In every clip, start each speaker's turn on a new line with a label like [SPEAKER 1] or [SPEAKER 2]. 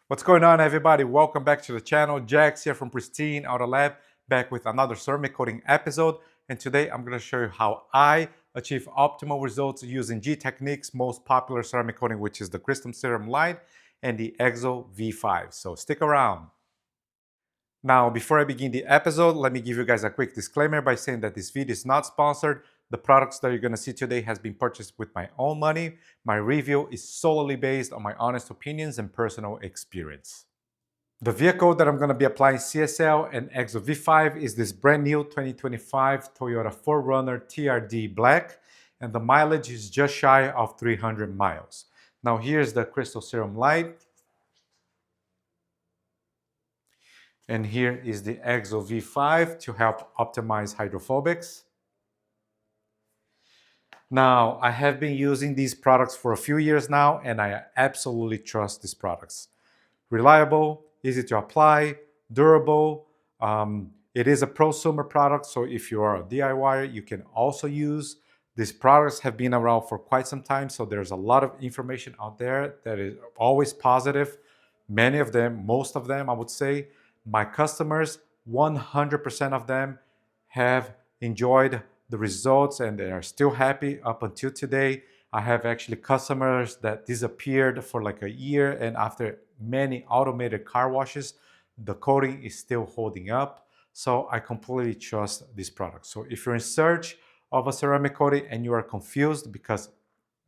[SPEAKER 1] What's going on, everybody? Welcome back to the channel. Jax here from Pristine Auto Lab, back with another ceramic coating episode. And today I'm going to show you how I achieve optimal results using Gtechniq's most popular ceramic coating, which is the Crystal Serum Light and the EXO V5. So stick around. Now, before I begin the episode, let me give you guys a quick disclaimer by saying that this video is not sponsored. The products that you're going to see today has been purchased with my own money. My review is solely based on my honest opinions and personal experience. The vehicle that I'm going to be applying CSL and EXO V5 is this brand new 2025 Toyota 4Runner TRD Black, and the mileage is just shy of 300 miles. Now here's the Crystal Serum Light, and here is the EXO V5 to help optimize hydrophobics. Now, I have been using these products for a few years now, and I absolutely trust these products. Reliable, easy to apply, durable. It is a prosumer product, so if you are a DIYer, you can also use. These products have been around for quite some time, so there's a lot of information out there that is always positive. Many of them, most of them, I would say, my customers, 100% of them have enjoyed the results and they are still happy up until today. I have actually customers that disappeared for like a year, and after many automated car washes, the coating is still holding up. So I completely trust this product. So if you're in search of a ceramic coating and you are confused, because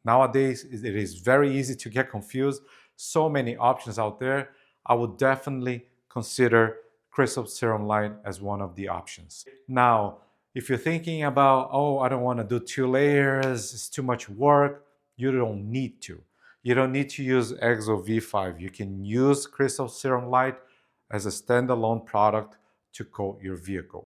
[SPEAKER 1] nowadays it is very easy to get confused, so many options out there, I would definitely consider Crystal Serum Light as one of the options. Now, if you're thinking about, oh, I don't want to do 2 layers, it's too much work, you don't need to. You don't need to use EXO V5. You can use Crystal Serum Light as a standalone product to coat your vehicle.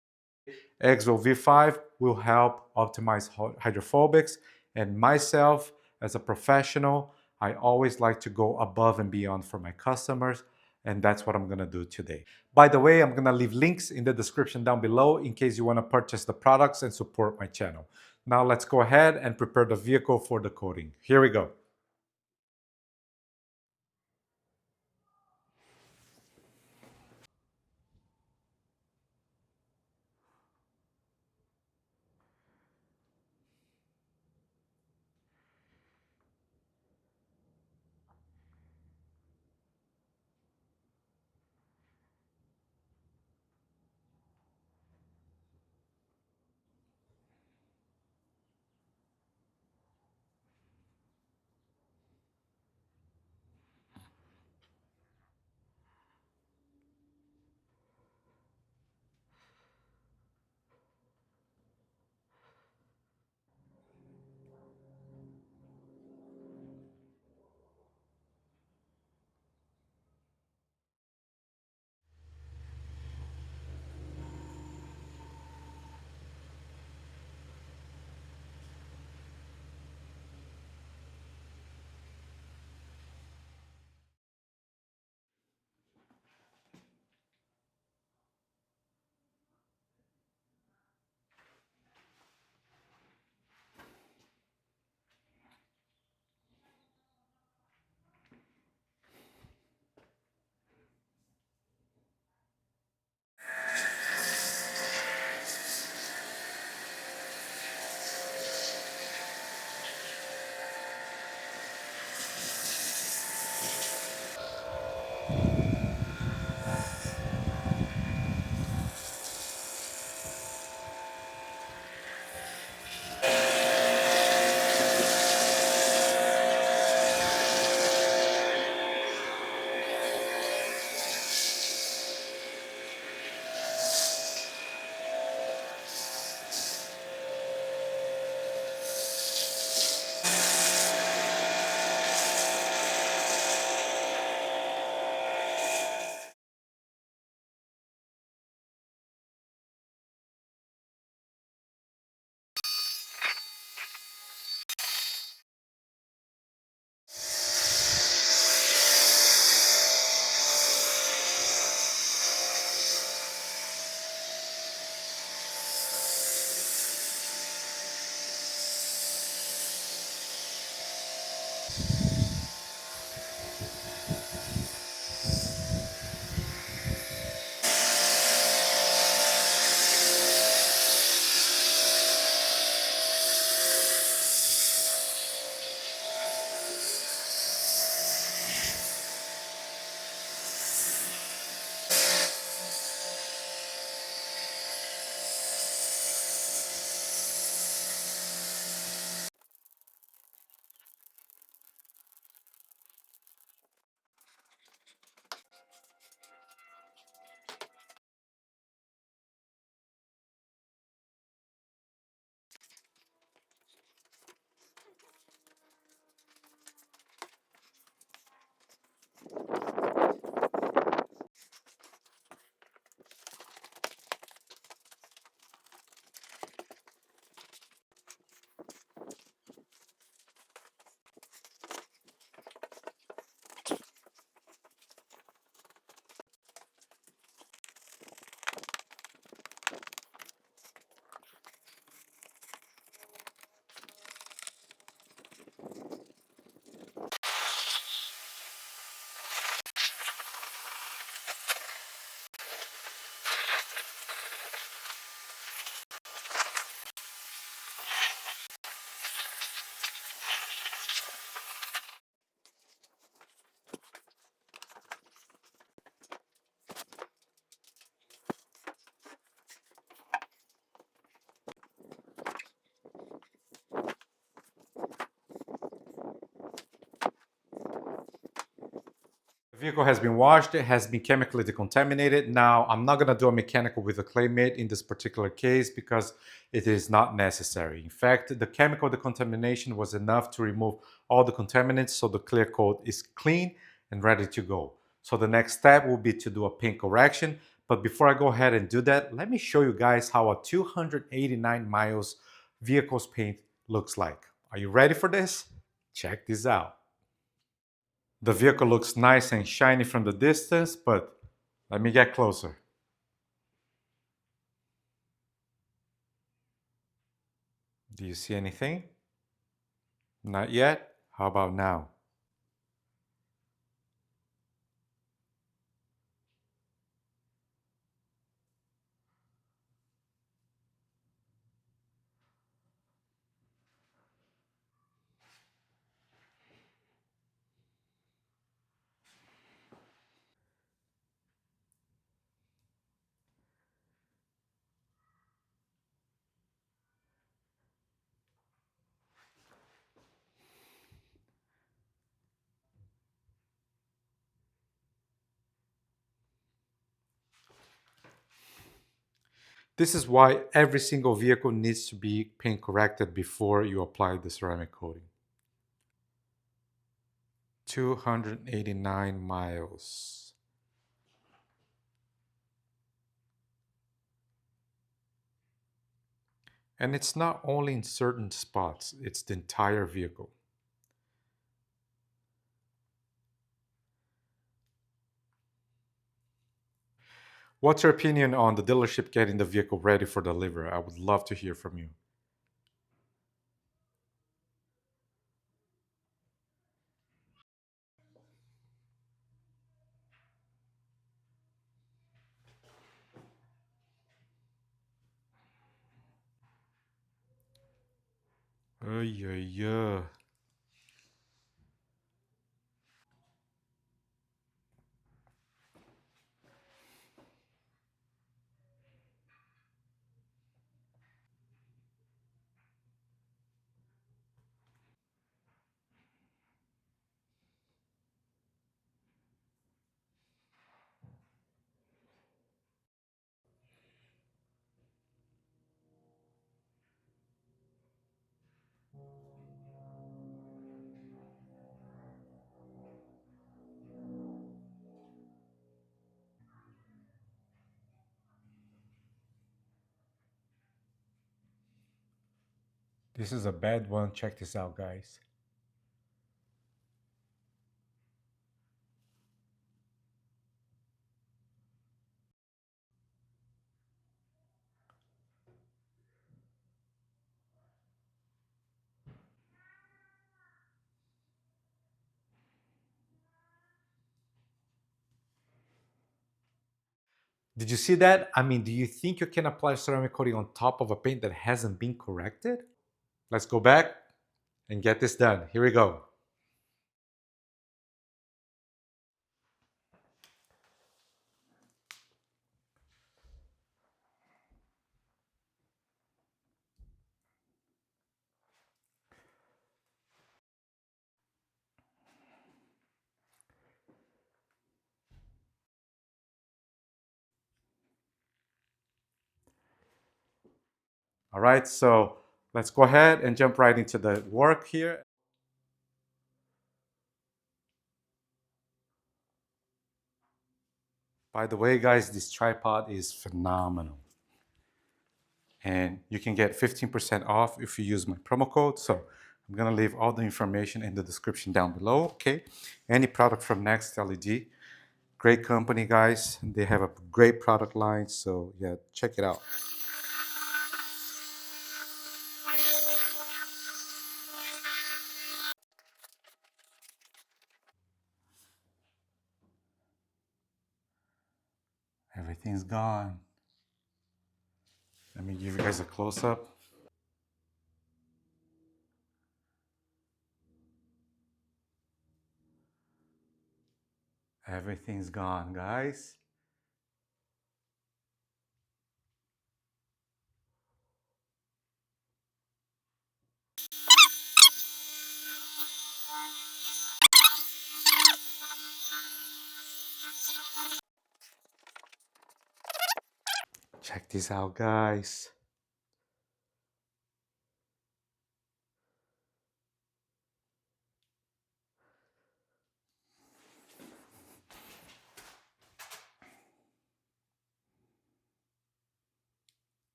[SPEAKER 1] EXO V5 will help optimize hydrophobics, and myself as a professional, I always like to go above and beyond for my customers, and that's what I'm gonna do today. By the way, I'm gonna leave links in the description down below in case you wanna purchase the products and support my channel. Now let's go ahead and prepare the vehicle for the coating. Here we go. Vehicle has been washed, it has been chemically decontaminated. Now, I'm not gonna do a mechanical with a clay mitt in this particular case because it is not necessary. In fact, the chemical decontamination was enough to remove all the contaminants, so the clear coat is clean and ready to go. So the next step will be to do a paint correction. But before I go ahead and do that, let me show you guys how a 289 miles vehicle's paint looks like. Are you ready for this? Check this out. The vehicle looks nice and shiny from the distance, but let me get closer. Do you see anything? Not yet? How about now? This is why every single vehicle needs to be paint corrected before you apply the ceramic coating. 289 miles. And it's not only in certain spots, it's the entire vehicle. What's your opinion on the dealership getting the vehicle ready for delivery? I would love to hear from you. Yeah. This is a bad one. Check this out, guys. Did you see that? I mean, do you think you can apply ceramic coating on top of a paint that hasn't been corrected? Let's go back and get this done. Here we go. All right, so let's go ahead and jump right into the work here. By the way, guys, this tripod is phenomenal. And you can get 15% off if you use my promo code. So I'm gonna leave all the information in the description down below, okay? Any product from Next LED, great company, guys. They have a great product line, so yeah, check it out. Everything's gone. Let me give you guys a close-up. Everything's gone, guys. Check this out, guys.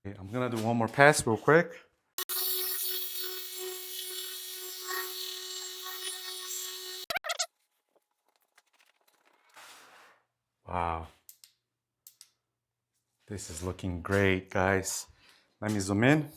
[SPEAKER 1] Okay, I'm gonna do one more pass real quick. Wow. This is looking great, guys. Let me zoom in.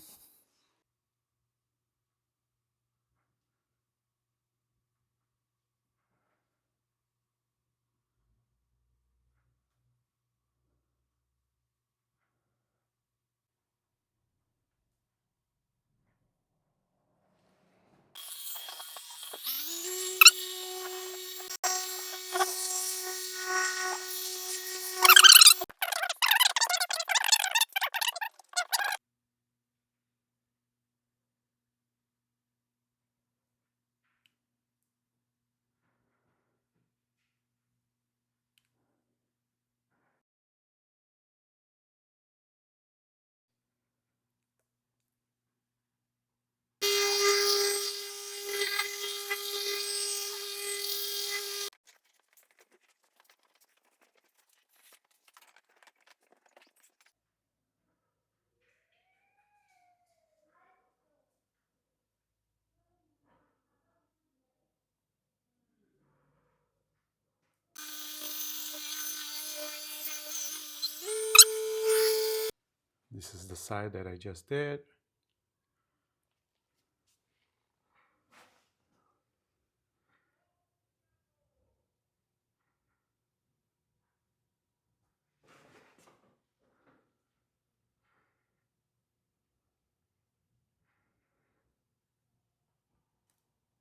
[SPEAKER 1] This is the side that I just did.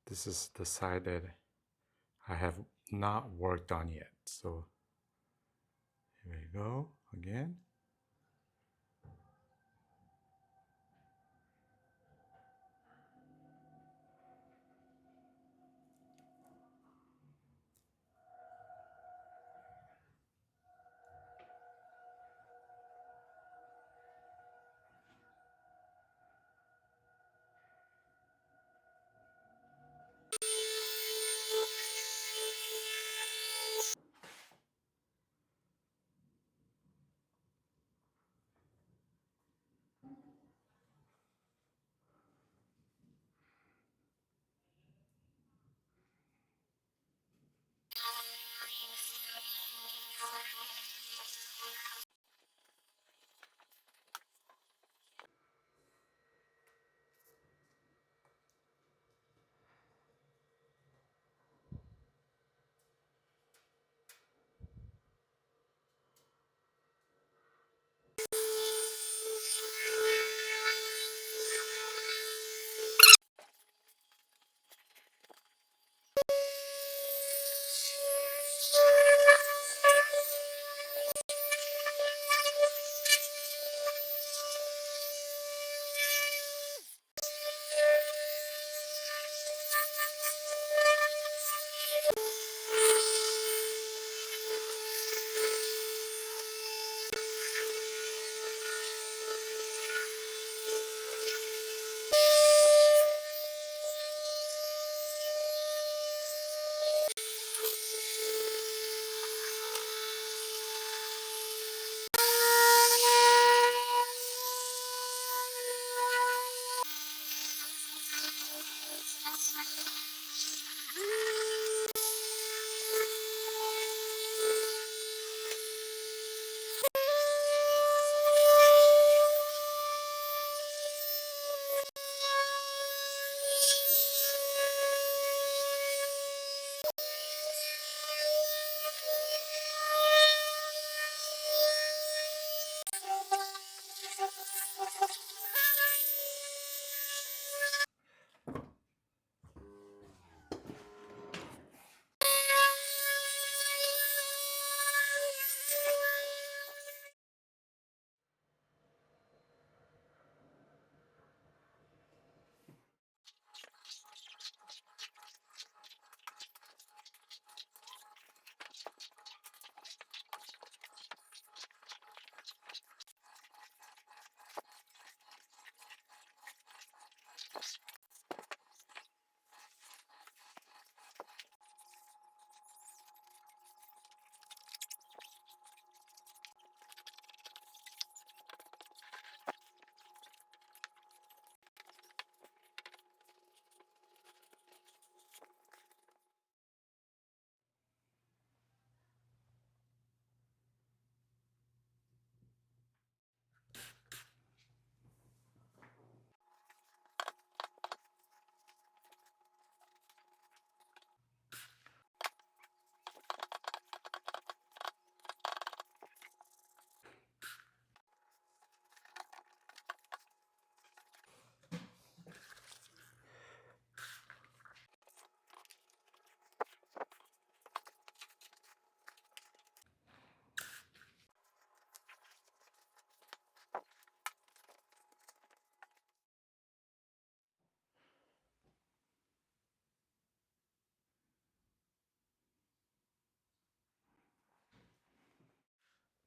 [SPEAKER 1] This is the side that I have not worked on yet. So here we go again.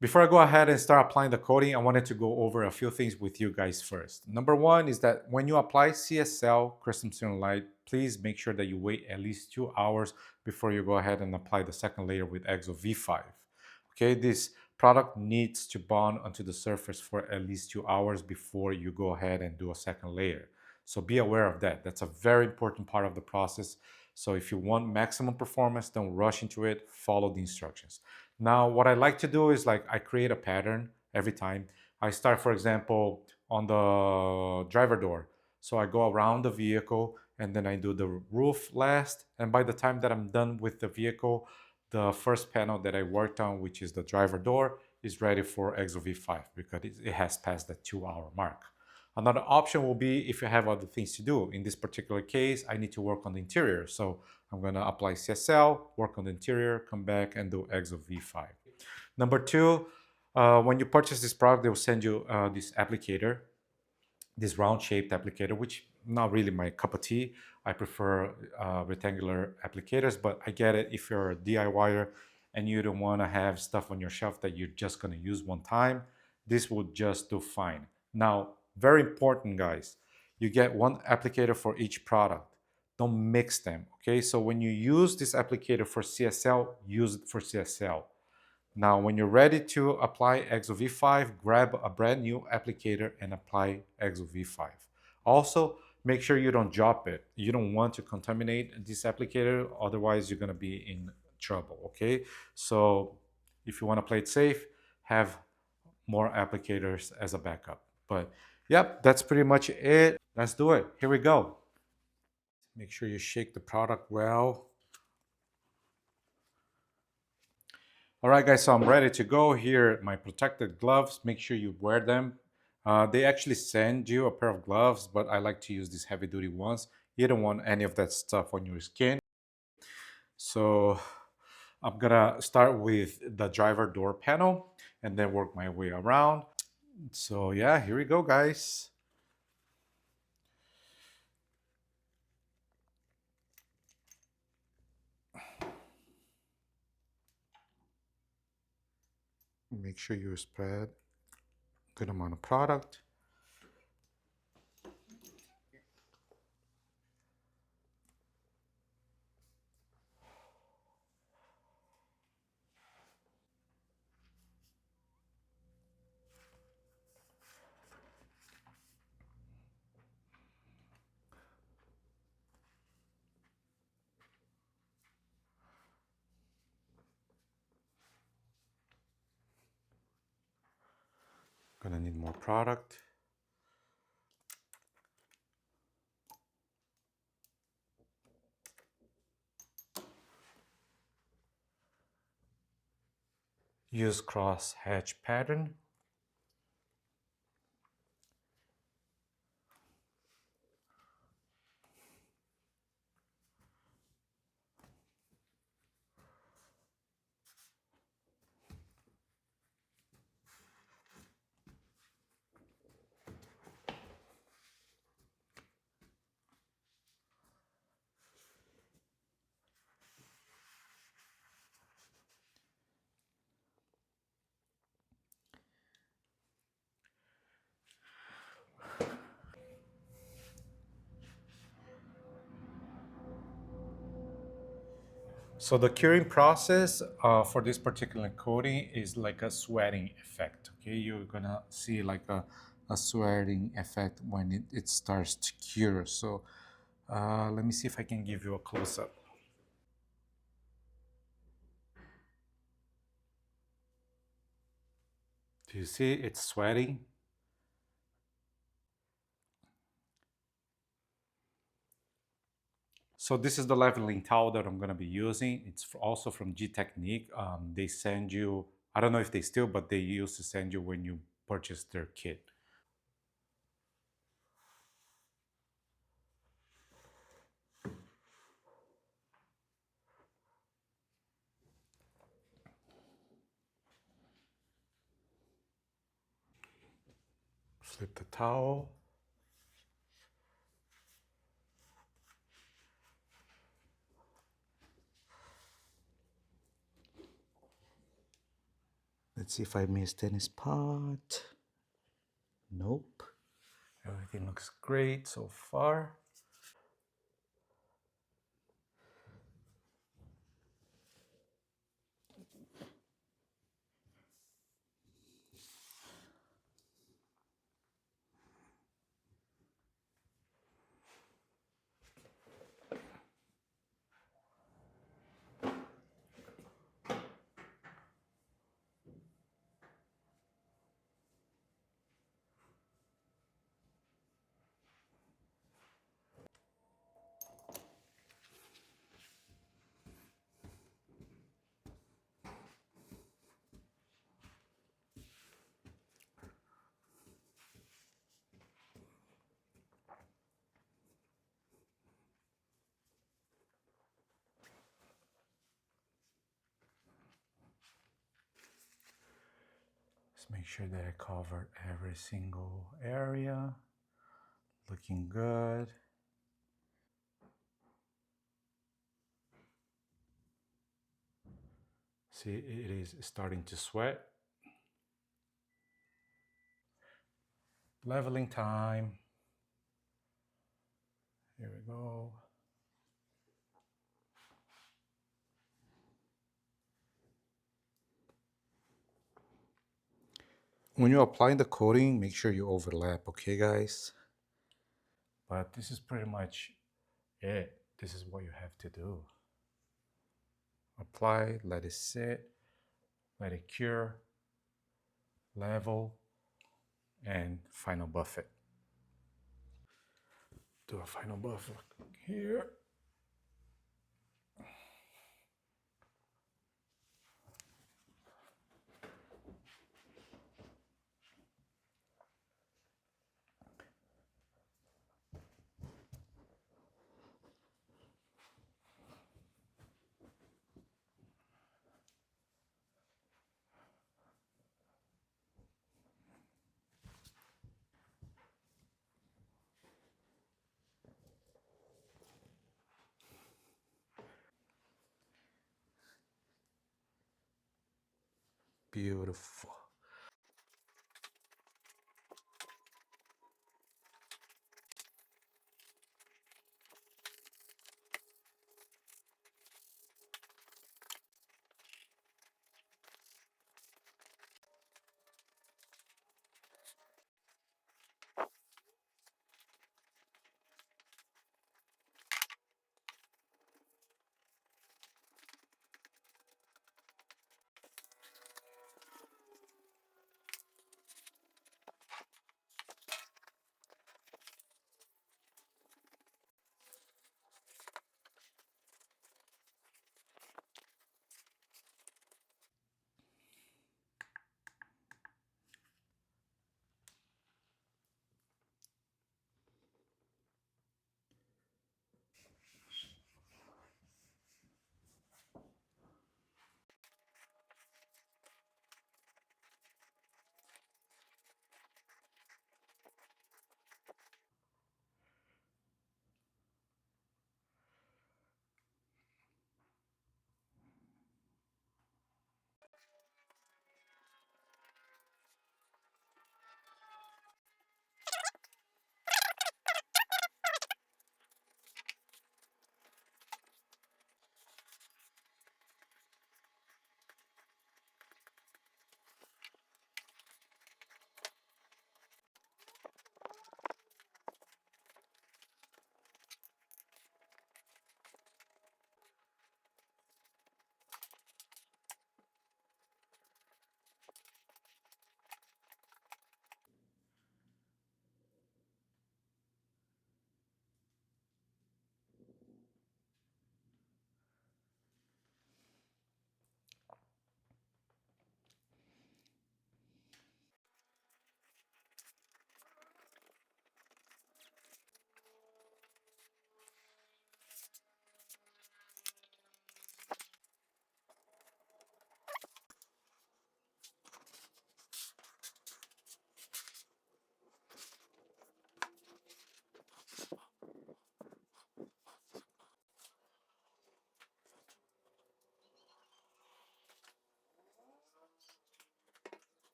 [SPEAKER 1] Before I go ahead and start applying the coating, I wanted to go over a few things with you guys first. Number one is that when you apply CSL, Crystal Serum Light, please make sure that you wait at least 2 hours before you go ahead and apply the second layer with EXO V5. Okay, this product needs to bond onto the surface for at least 2 hours before you go ahead and do a second layer. So be aware of that. That's a very important part of the process. So if you want maximum performance, don't rush into it, follow the instructions. Now, what I like to do is like I create a pattern every time. I start, for example, on the driver door. So I go around the vehicle and then I do the roof last. And by the time that I'm done with the vehicle, the first panel that I worked on, which is the driver door, is ready for EXO V5 because it has passed the 2 hour mark. Another option will be if you have other things to do. In this particular case, I need to work on the interior. So I'm going to apply CSL, work on the interior, come back and do EXO V5. Number two, when you purchase this product, they will send you this applicator, this round shaped applicator, which not really my cup of tea. I prefer rectangular applicators, but I get it if you're a DIYer and you don't want to have stuff on your shelf that you're just going to use one time. This will just do fine. Now, very important, guys, you get one applicator for each product. Don't mix them, okay? So when you use this applicator for CSL, use it for CSL. Now, when you're ready to apply EXO V5, grab a brand new applicator and apply EXO V5. Also, make sure you don't drop it. You don't want to contaminate this applicator, otherwise you're gonna be in trouble, okay? So if you wanna play it safe, have more applicators as a backup. But yep, that's pretty much it. Let's do it. Here we go. Make sure you shake the product well. All right, guys, so I'm ready to go. Here, my protected gloves. Make sure you wear them. They actually send you a pair of gloves, but I like to use these heavy duty ones. You don't want any of that stuff on your skin. So I'm gonna start with the driver door panel and then work my way around. So yeah, here we go, guys. Make sure you spread good amount of product. Gonna need more product. Use cross hatch pattern. So the curing process for this particular coating is like a sweating effect. Okay, you're gonna see like a sweating effect when it starts to cure. So let me see if I can give you a close-up. Do you see it's sweating? So this is the leveling towel that I'm gonna be using. It's also from Gtechniq. They send you, I don't know if they still, but they used to send you when you purchase their kit. Flip the towel. Let's see if I missed any spot. Nope. Everything looks great so far. Just make sure that I covered every single area. Looking good. See, it is starting to sweat. Leveling time. Here we go. When you're applying the coating, make sure you overlap, okay guys? But this is pretty much it. This is what you have to do. Apply, let it sit, let it cure, level, and final buff it. Do a final buff here. Beautiful.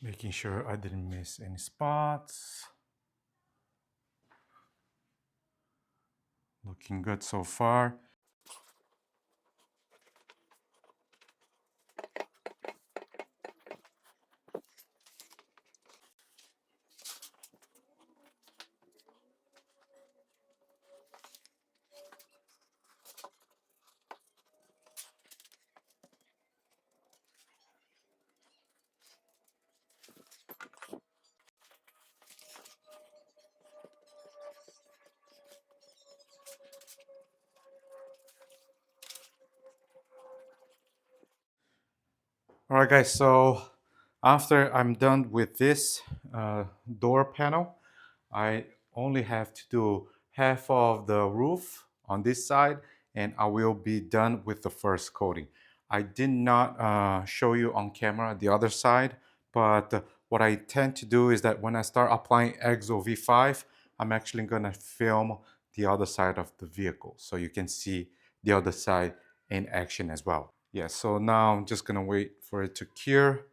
[SPEAKER 1] Making sure I didn't miss any spots. Looking good so far. All right, guys, so after I'm done with this door panel, I only have to do half of the roof on this side and I will be done with the first coating. I did not show you on camera the other side, but what I tend to do is that when I start applying EXO V5, I'm actually gonna film the other side of the vehicle so you can see the other side in action as well. Yeah, so now I'm just gonna wait for it to cure.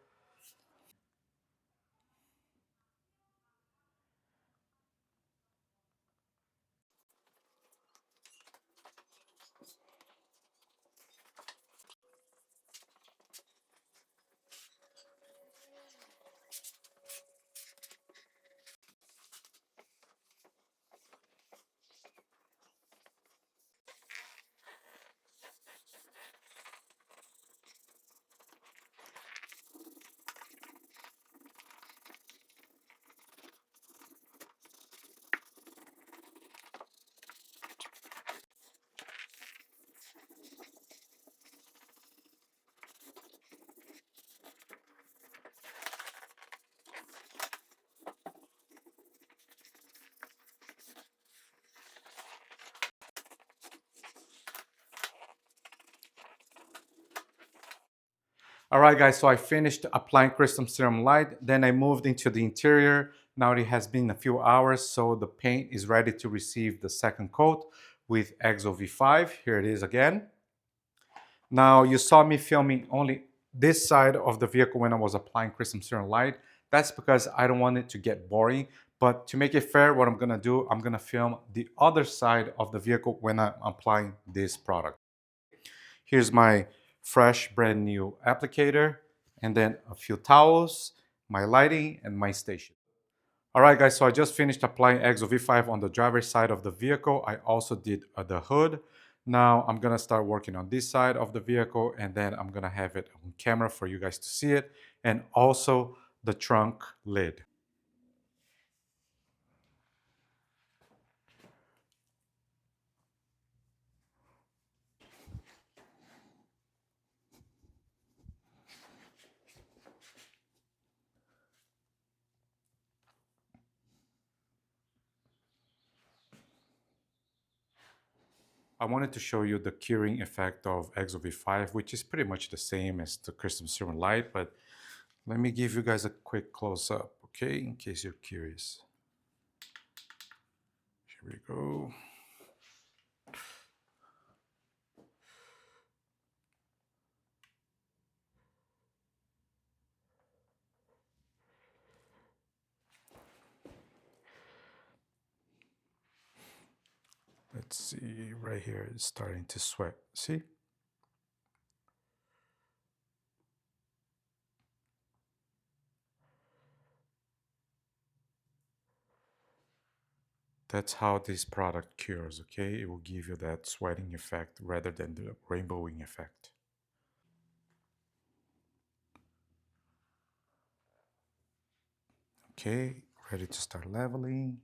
[SPEAKER 1] All right, guys, so I finished applying Crystal Serum Light. Then I moved into the interior. Now it has been a few hours, so the paint is ready to receive the second coat with EXO V5. Here it is again. Now you saw me filming only this side of the vehicle when I was applying Crystal Serum Light. That's because I don't want it to get boring. But to make it fair, what I'm gonna do, I'm gonna film the other side of the vehicle when I'm applying this product. Here's my fresh brand new applicator and then a few towels, my lighting and my station. All right, guys, so I just finished applying EXO V5 on the driver's side of the vehicle. I also did the hood. Now I'm gonna start working on this side of the vehicle and then I'm gonna have it on camera for you guys to see it and also the trunk lid. I wanted to show you the curing effect of EXO V5, which is pretty much the same as the Crystal Serum Light, but let me give you guys a quick close-up, okay, in case you're curious. Here we go. Let's see, right here it's starting to sweat. See? That's how this product cures, okay? It will give you that sweating effect rather than the rainbowing effect. Okay, ready to start leveling.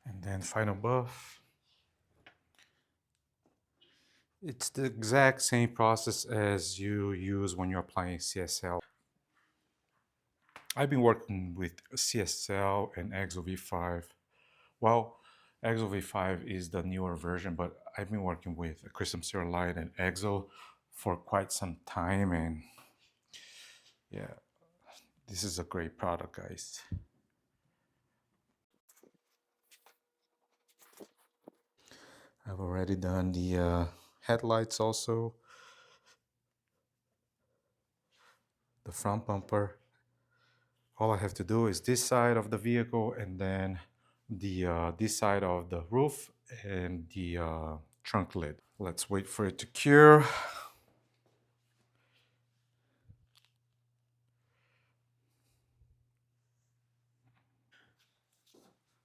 [SPEAKER 1] And then final buff. It's the exact same process as you use when you're applying CSL. I've been working with CSL and EXO V5. Well, EXO V5 is the newer version, but I've been working with Crystal Serum Light and EXO for quite some time, and yeah, this is a great product, guys. I've already done the headlights also, the front bumper. All I have to do is this side of the vehicle and then this side of the roof and the trunk lid. Let's wait for it to cure.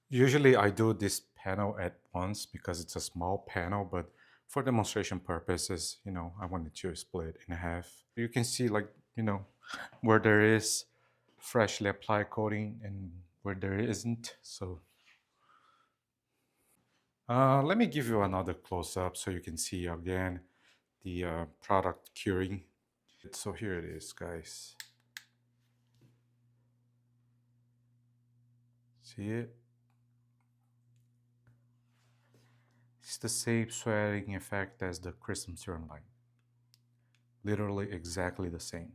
[SPEAKER 1] Usually I do this panel at once because it's a small panel, but for demonstration purposes, I wanted to split it in half. You can see, like, where there is freshly applied coating and where there isn't. So let me give you another close-up so you can see again the product curing. So here it is, guys. See it? It's the same sweating effect as the Crystal Serum Light. Literally exactly the same.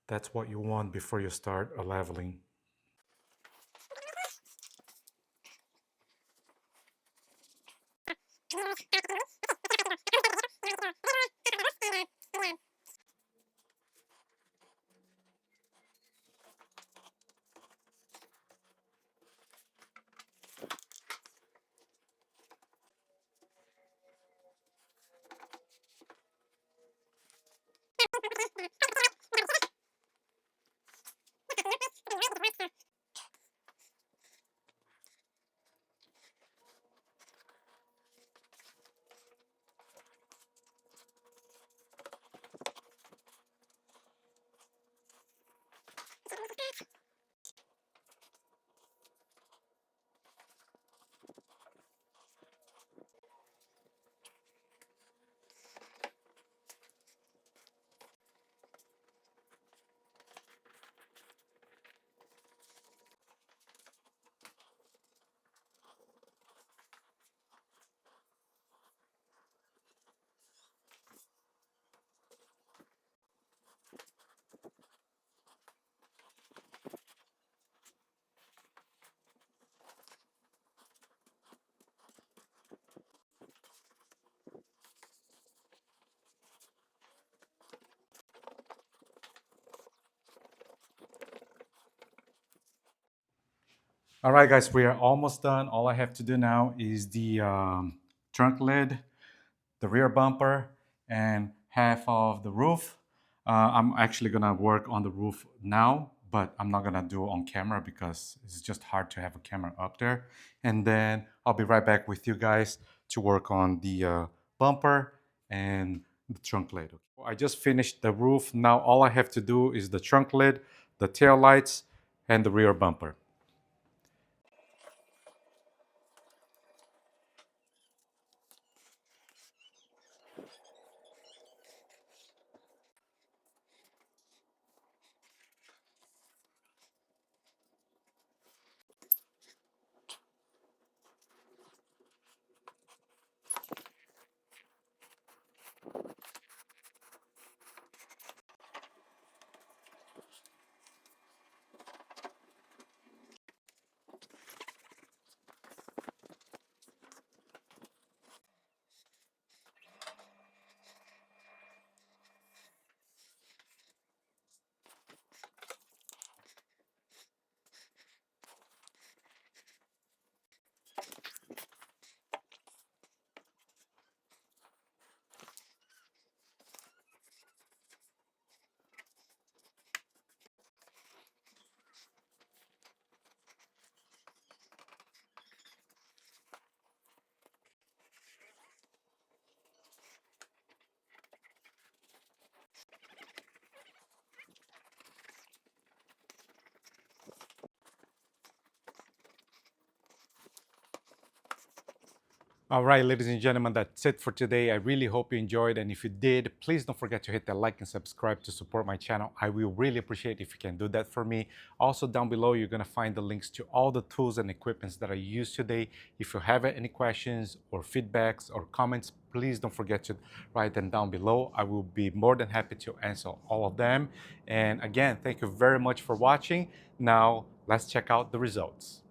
[SPEAKER 1] That's what you want before you start a leveling. All right, guys, we are almost done. All I have to do now is the trunk lid, the rear bumper, and half of the roof. I'm actually gonna work on the roof now, but I'm not gonna do it on camera because it's just hard to have a camera up there. And then I'll be right back with you guys to work on the bumper and the trunk lid. I just finished the roof. Now all I have to do is the trunk lid, the tail lights, and the rear bumper. All right, ladies and gentlemen, that's it for today. I really hope you enjoyed. And if you did, please don't forget to hit the like and subscribe to support my channel. I will really appreciate if you can do that for me. Also, down below, you're going to find the links to all the tools and equipments that I used today. If you have any questions or feedbacks or comments, please don't forget to write them down below. I will be more than happy to answer all of them. And again, thank you very much for watching. Now, let's check out the results.